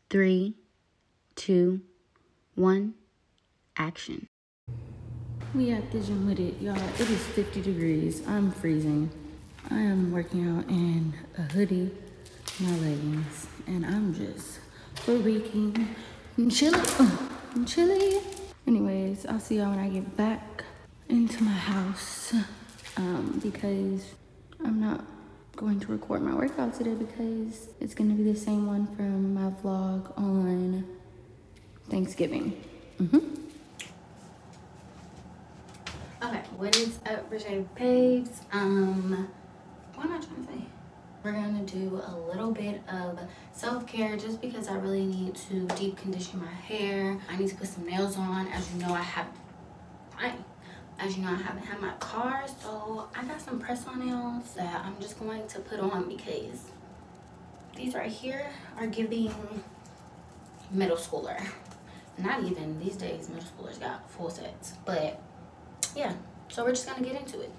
3, 2, 1, action. We at the gym with it, y'all. It is 50 degrees. I'm freezing. I am working out in a hoodie, my leggings, and I'm just freaking chilly. I'm chilly. Anyways, I'll see y'all when I get back into my house because I'm not going to record my workout today because it's going to be the same one from my vlog on Thanksgiving. Okay, what is up, BrejéBabes? What am I trying to say? We're gonna do a little bit of self-care just because I really need to deep condition my hair. I need to put some nails on. As you know, I haven't had my car, so I got some press-on nails that I'm just going to put on because these right here are giving middle schooler. Not even these days, middle schoolers got full sets, but yeah, so we're just gonna get into it.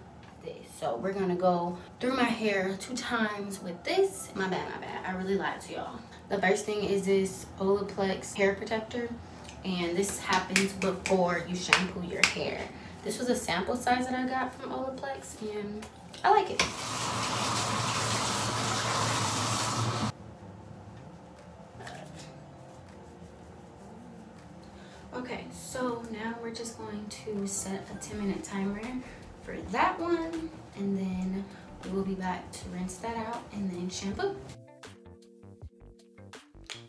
So we're gonna go through my hair 2 times with this. My bad, I really lied to y'all. The first thing is this Olaplex hair protector, and this happens before you shampoo your hair. This was a sample size that I got from Olaplex, and I like it. Okay, so now we're just going to set a 10-minute timer for that one, and then we will be back to rinse that out and then shampoo.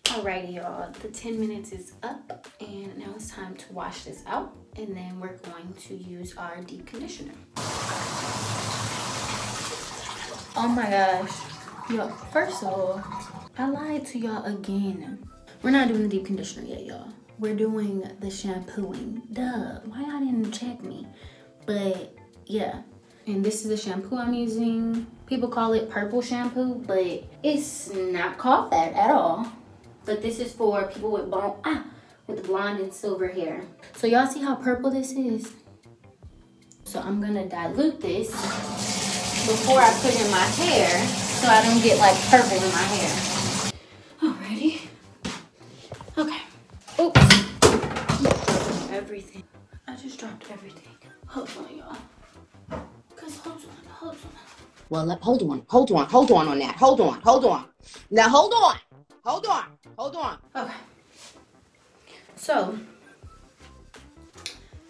Alrighty, y'all, the 10 minutes is up, and now it's time to wash this out, and then we're going to use our deep conditioner. Oh my gosh, y'all, first of all, I lied to y'all again. We're not doing the deep conditioner yet, y'all. We're doing the shampooing. Duh, why y'all didn't check me? But yeah, and this is the shampoo I'm using. People call it purple shampoo, but it's not called that at all. But this is for people with with blonde and silver hair. So y'all see how purple this is? So I'm gonna dilute this before I put in my hair so I don't get like purple in my hair. Alrighty. Okay. Oops. Everything. I just dropped everything. Hold on, y'all. Hold on. Well, hold on on that. Hold on. Now, hold on. Okay. So,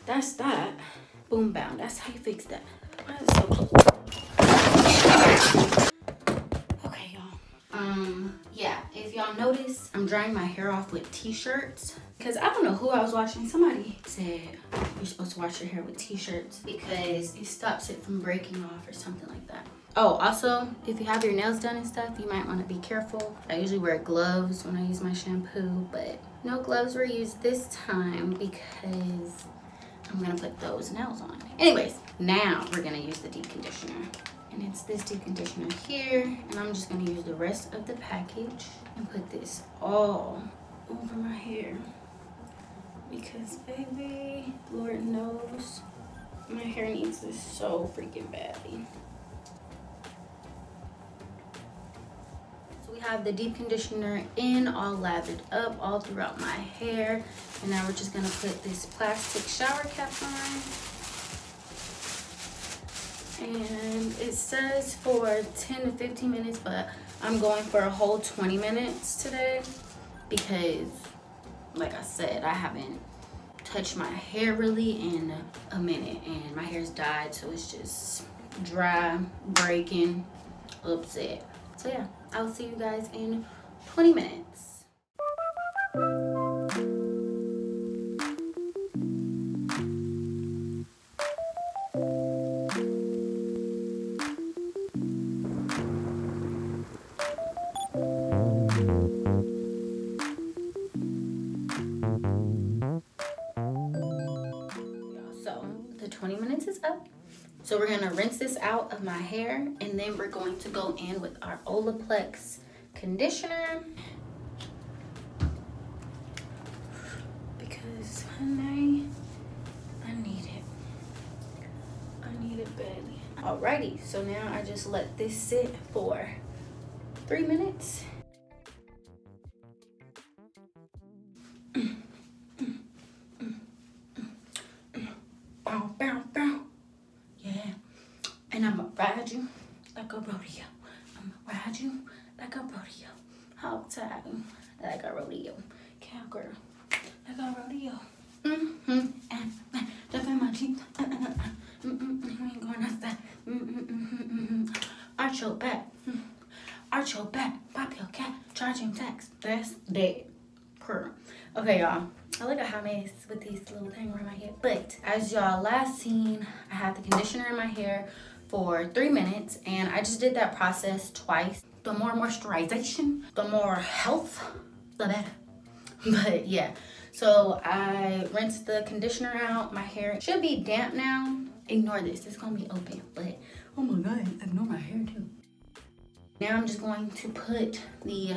that's that. Boom, bound. That's how you fix that. Why is it so close? Okay, y'all. Yeah, if y'all notice, I'm drying my hair off with t-shirts. Because I don't know who I was watching. Somebody said you're supposed to wash your hair with t-shirts because it stops it from breaking off or something like that. Oh, also, if you have your nails done and stuff, you might want to be careful. I usually wear gloves when I use my shampoo, but no gloves were used this time because I'm going to put those nails on. Anyways, now we're going to use the deep conditioner. And it's this deep conditioner here, and I'm just going to use the rest of the package and put this all over my hair. Because baby, Lord knows, my hair needs this so freaking badly. So we have the deep conditioner in, all lathered up all throughout my hair. And now we're just gonna put this plastic shower cap on. And it says for 10 to 15 minutes, but I'm going for a whole 20 minutes today because, like I said, I haven't touched my hair really in a minute, and my hair's dyed, so it's just dry, breaking, upset. So yeah, I'll see you guys in 20 minutes. So the 20 minutes is up. So we're gonna rinse this out of my hair, and then we're going to go in with our Olaplex conditioner. Because, honey, I need it. I need it badly. Alrighty, so now I just let this sit for 3 minutes. And I'ma ride you like a rodeo. I'ma ride you like a rodeo. Hog tie like a rodeo. Cowgirl like a rodeo. And jump in my Jeep. We ain't going outside. Arch your back. Arch your back. Pop your cat. Charge him tax. That's dead. Per. Okay, y'all. I look a hot mess with these little things around my head. But as y'all last seen, I had the conditioner in my hair for 3 minutes. And I just did that process twice. The more moisturization, the more health, the better. But yeah. So I rinsed the conditioner out. My hair should be damp now. Ignore this. It's going to be open. But oh my God, ignore my hair too. Now I'm just going to put the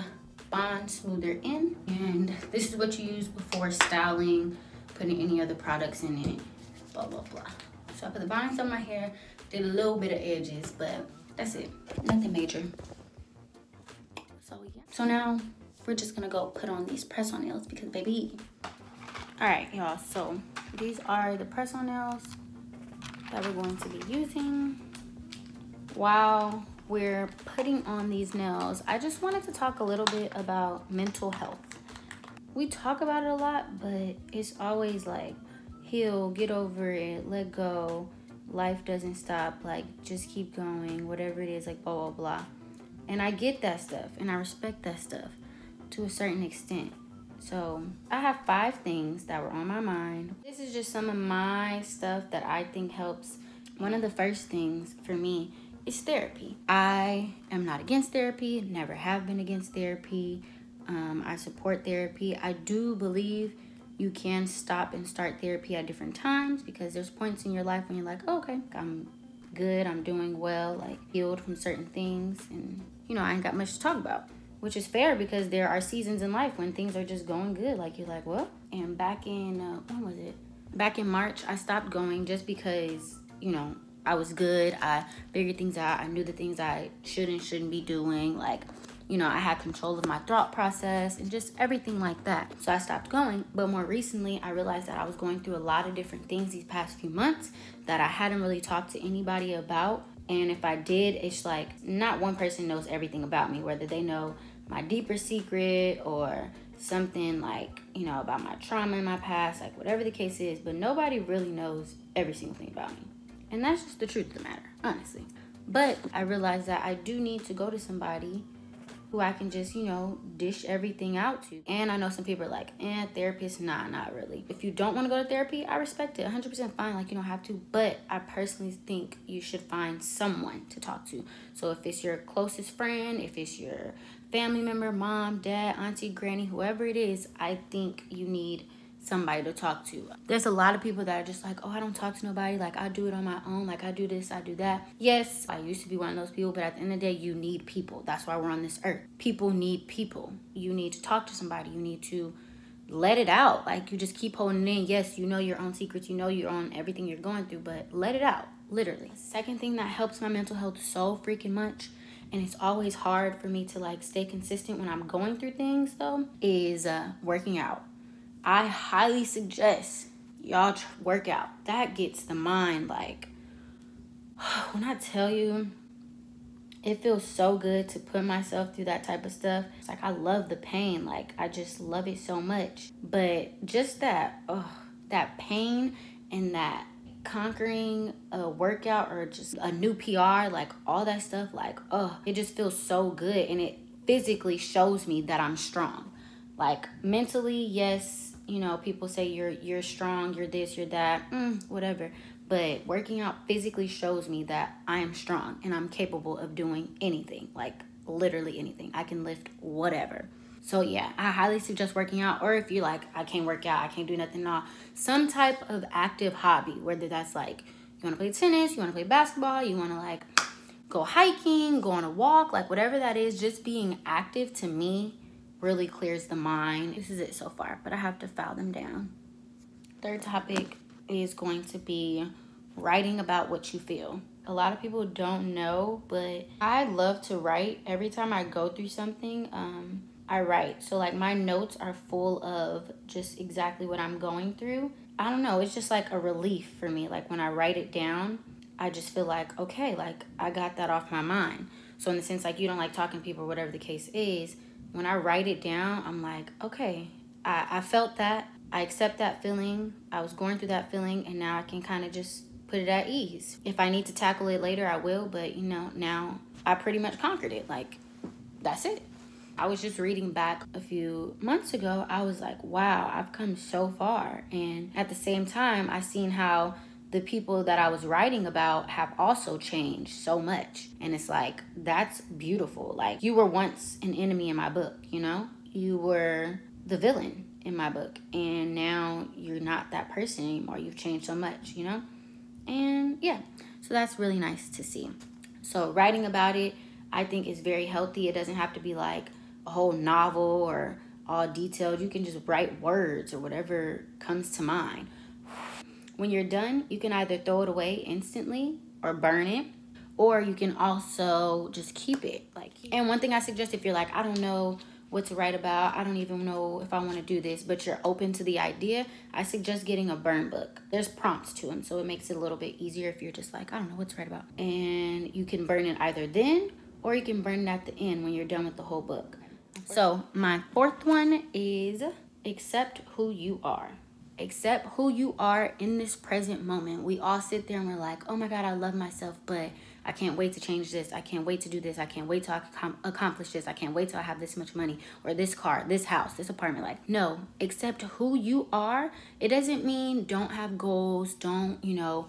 bond smoother in, and this is what you use before styling, putting any other products in it, blah blah blah. So I put the bond on my hair, did a little bit of edges, but that's it, nothing major. So yeah, so now we're just gonna go put on these press-on nails because baby. All right, y'all, so these are the press-on nails that we're going to be using. While we're putting on these nails, I just wanted to talk a little bit about mental health. We talk about it a lot, but it's always like, heal, get over it, let go, life doesn't stop, like just keep going, whatever it is, like blah blah blah. And I get that stuff and I respect that stuff to a certain extent. So I have 5 things that were on my mind. This is just some of my stuff that I think helps. One of the first things for me is therapy. I am not against therapy, never have been against therapy. I support therapy. I do believe you can stop and start therapy at different times because there's points in your life when you're like, oh, okay, I'm good, I'm doing well, like healed from certain things, and you know, I ain't got much to talk about, which is fair because there are seasons in life when things are just going good, like you're like, well, and back in, when was it? Back in March, I stopped going just because, you know, I was good. I figured things out. I knew the things I should and shouldn't be doing. Like, you know, I had control of my thought process and just everything like that. So I stopped going. But more recently, I realized that I was going through a lot of different things these past few months that I hadn't really talked to anybody about. And if I did, it's like not one person knows everything about me, whether they know my deeper secret or something like, you know, about my trauma in my past, like whatever the case is. But nobody really knows every single thing about me. And that's just the truth of the matter, honestly. But I realized that I do need to go to somebody who I can just, you know, dish everything out to. And I know some people are like, therapist, nah, not really. If you don't want to go to therapy, I respect it, 100% fine, like you don't have to. But I personally think you should find someone to talk to. So if it's your closest friend, if it's your family member, mom, dad, auntie, granny, whoever it is, I think you need somebody to talk to. There's a lot of people that are just like, oh, I don't talk to nobody, like I do it on my own, like I do this, I do that. Yes, I used to be one of those people, but at the end of the day, you need people. That's why we're on this earth. People need people. You need to talk to somebody. You need to let it out. Like you just keep holding it in. Yes, you know your own secrets, you know your own everything you're going through, but let it out, literally. Second thing that helps my mental health so freaking much, and it's always hard for me to like stay consistent when I'm going through things though, is working out. I highly suggest y'all work out. That gets the mind like, when I tell you, it feels so good to put myself through that type of stuff. It's like I love the pain. Like I just love it so much. But just that, that pain and that conquering a workout or just a new PR, like all that stuff, like, it just feels so good. And it physically shows me that I'm strong. Like mentally, yes, you know, people say you're strong, you're this, you're that, whatever. But working out physically shows me that I am strong and I'm capable of doing anything, like literally anything. I can lift whatever. So yeah, I highly suggest working out. Or if you're like, I can't work out, I can't do nothing, no, some type of active hobby, whether that's like you want to play tennis, you want to play basketball, you want to like go hiking, go on a walk, like whatever that is, just being active to me really clears the mind. This is it so far, but I have to file them down. Third topic is going to be writing about what you feel. A lot of people don't know, but I love to write. Every time I go through something, I write. So like my notes are full of just exactly what I'm going through. I don't know, it's just like a relief for me. Like when I write it down, I just feel like, okay, like I got that off my mind. So in the sense, like, you don't like talking to people or whatever the case is, when I write it down, I'm like, okay, I felt that. I accept that feeling. I was going through that feeling, and now I can kind of just put it at ease. If I need to tackle it later, I will. But, you know, now I pretty much conquered it. Like, that's it. I was just reading back a few months ago. I was like, wow, I've come so far. And at the same time, I seen how the people that I was writing about have also changed so much. And it's like, that's beautiful. Like, you were once an enemy in my book, you know? You were the villain in my book. And now you're not that person anymore. You've changed so much, you know? And yeah, so that's really nice to see. So writing about it, I think is very healthy. It doesn't have to be like a whole novel or all detailed. You can just write words or whatever comes to mind. When you're done, you can either throw it away instantly or burn it, or you can also just keep it. And one thing I suggest, if you're like, I don't know what to write about, I don't even know if I want to do this, but you're open to the idea, I suggest getting a burn book. There's prompts to them, so it makes it a little bit easier if you're just like, I don't know what to write about. And you can burn it either then, or you can burn it at the end when you're done with the whole book. So my fourth one is accept who you are. Accept who you are in this present moment. We all sit there and we're like, oh my God, I love myself, but I can't wait to change this. I can't wait to do this. I can't wait to accomplish this. I can't wait till I have this much money or this car, this house, this apartment. Like, no, accept who you are. It doesn't mean don't have goals. Don't, you know,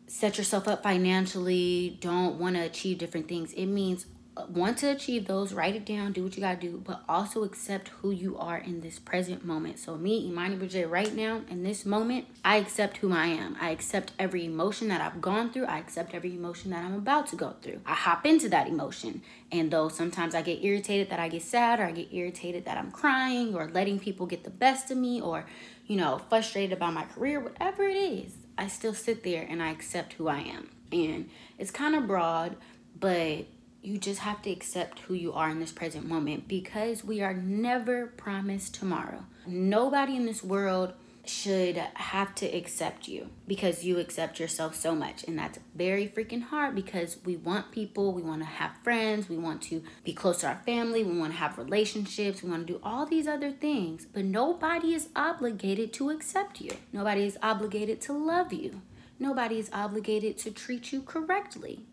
set yourself up financially. Don't want to achieve different things. It means want to achieve those, write it down, do what you gotta do, but also accept who you are in this present moment. So me, Imani Brejé, right now in this moment, I accept who I am. I accept every emotion that I've gone through. I accept every emotion that I'm about to go through. I hop into that emotion, and though sometimes I get irritated that I get sad, or I get irritated that I'm crying, or letting people get the best of me, or, you know, frustrated about my career, whatever it is, I still sit there and I accept who I am. And it's kind of broad, but you just have to accept who you are in this present moment, because we are never promised tomorrow. Nobody in this world should have to accept you, because you accept yourself so much. And that's very freaking hard, because we want people, we want to have friends, we want to be close to our family, we want to have relationships, we want to do all these other things, but nobody is obligated to accept you. Nobody is obligated to love you. Nobody is obligated to treat you correctly.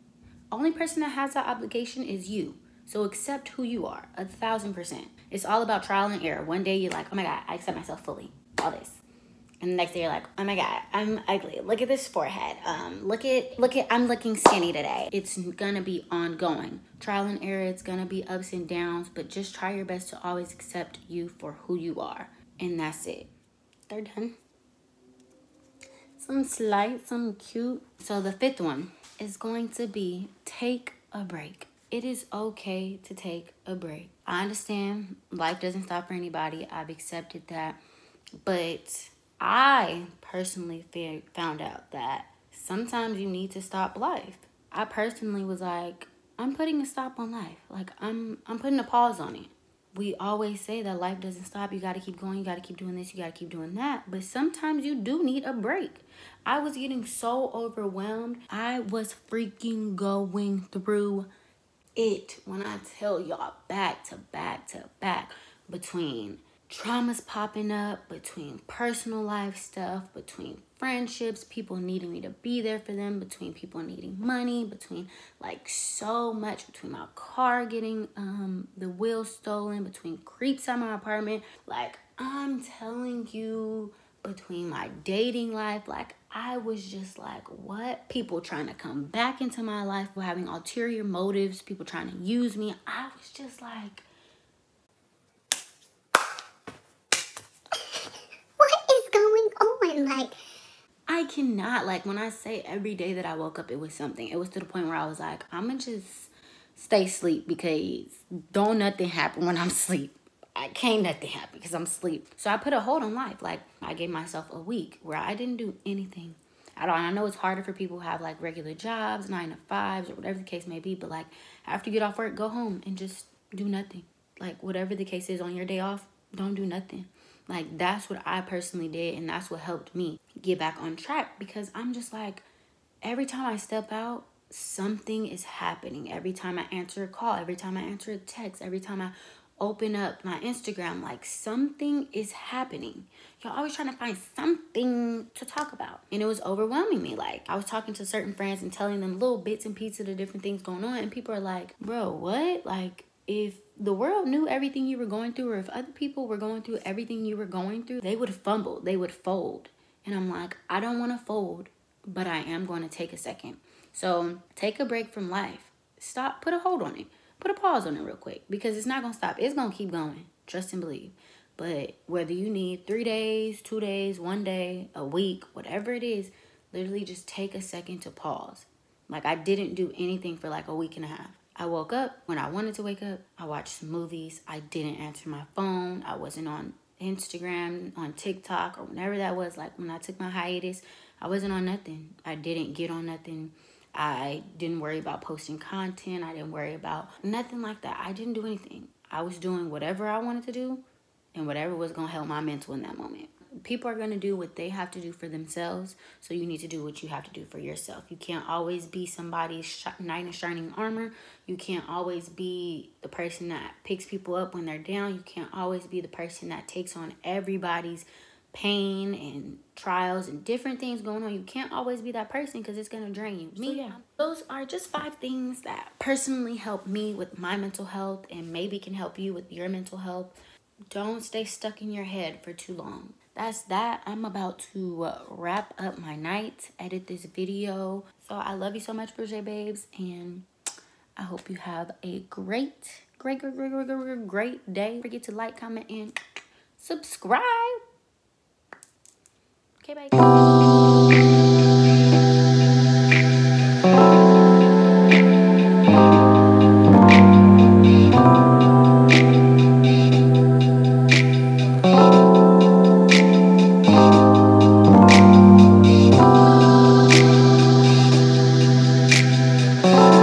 Only person that has that obligation is you. So accept who you are, 1,000%. It's all about trial and error. One day you're like, oh my God, I accept myself fully, all this. And the next day you're like, oh my God, I'm ugly. Look at this forehead. Look at, I'm looking skinny today. It's gonna be ongoing. Trial and error, it's gonna be ups and downs, but just try your best to always accept you for who you are. And that's it. They're done. Some slight, some cute. So the fifth one is going to be take a break. It is okay to take a break. I understand life doesn't stop for anybody. I've accepted that. But I personally found out that sometimes you need to stop life. I personally was like, I'm putting a stop on life. Like, I'm putting a pause on it. We always say that life doesn't stop. You got to keep going. You got to keep doing this. You got to keep doing that. But sometimes you do need a break. I was getting so overwhelmed. I was freaking going through it. When I tell y'all, back to back to back, between traumas popping up, between personal life stuff, between friendships, people needing me to be there for them, between people needing money, between like so much, between my car getting the wheel stolen, between creeps at my apartment. Like, I'm telling you, between my dating life, like, I was just like, what? People trying to come back into my life for having ulterior motives, people trying to use me. I was just like, what is going on? Like, I cannot, like, when I say every day that I woke up, it was something. It was to the point where I was like, I'm gonna just stay asleep, because don't nothing happen when I'm asleep. I can't nothing happen because I'm asleep. So I put a hold on life. Like, I gave myself a week where I didn't do anything at all. And I know it's harder for people who have like regular jobs, 9 to 5s, or whatever the case may be. But like, after you get off work, go home and just do nothing. Like, whatever the case is on your day off, don't do nothing. Like, that's what I personally did, and that's what helped me get back on track, because I'm just like, every time I step out, something is happening. Every time I answer a call, every time I answer a text, every time I open up my Instagram, like something is happening. You're always trying to find something to talk about. And it was overwhelming me. Like, I was talking to certain friends and telling them little bits and pieces of the different things going on. And people are like, bro, what? Like, if the world knew everything you were going through, or if other people were going through everything you were going through, they would fumble, they would fold. And I'm like, I don't want to fold, but I am going to take a second. So take a break from life. Stop, put a hold on it. Put a pause on it real quick, because it's not going to stop. It's going to keep going. Trust and believe. But whether you need 3 days, 2 days, 1 day, a week, whatever it is, literally just take a second to pause. Like, I didn't do anything for like a week and a half. I woke up when I wanted to wake up. I watched some movies. I didn't answer my phone. I wasn't on Instagram, on TikTok, or whenever that was. Like, when I took my hiatus, I wasn't on nothing. I didn't get on nothing. I didn't worry about posting content. I didn't worry about nothing like that. I didn't do anything. I was doing whatever I wanted to do and whatever was going to help my mental in that moment. People are going to do what they have to do for themselves, so you need to do what you have to do for yourself. You can't always be somebody's knight in shining armor. You can't always be the person that picks people up when they're down. You can't always be the person that takes on everybody's pain and trials and different things going on. You can't always be that person, because it's going to drain you. So yeah, those are just 5 things that personally help me with my mental health and maybe can help you with your mental health. Don't stay stuck in your head for too long. That's that. I'm about to wrap up my night, edit this video. So I love you so much, BrejéBabes, and I hope you have a great day. Don't forget to like, comment, and subscribe. Okay, bye.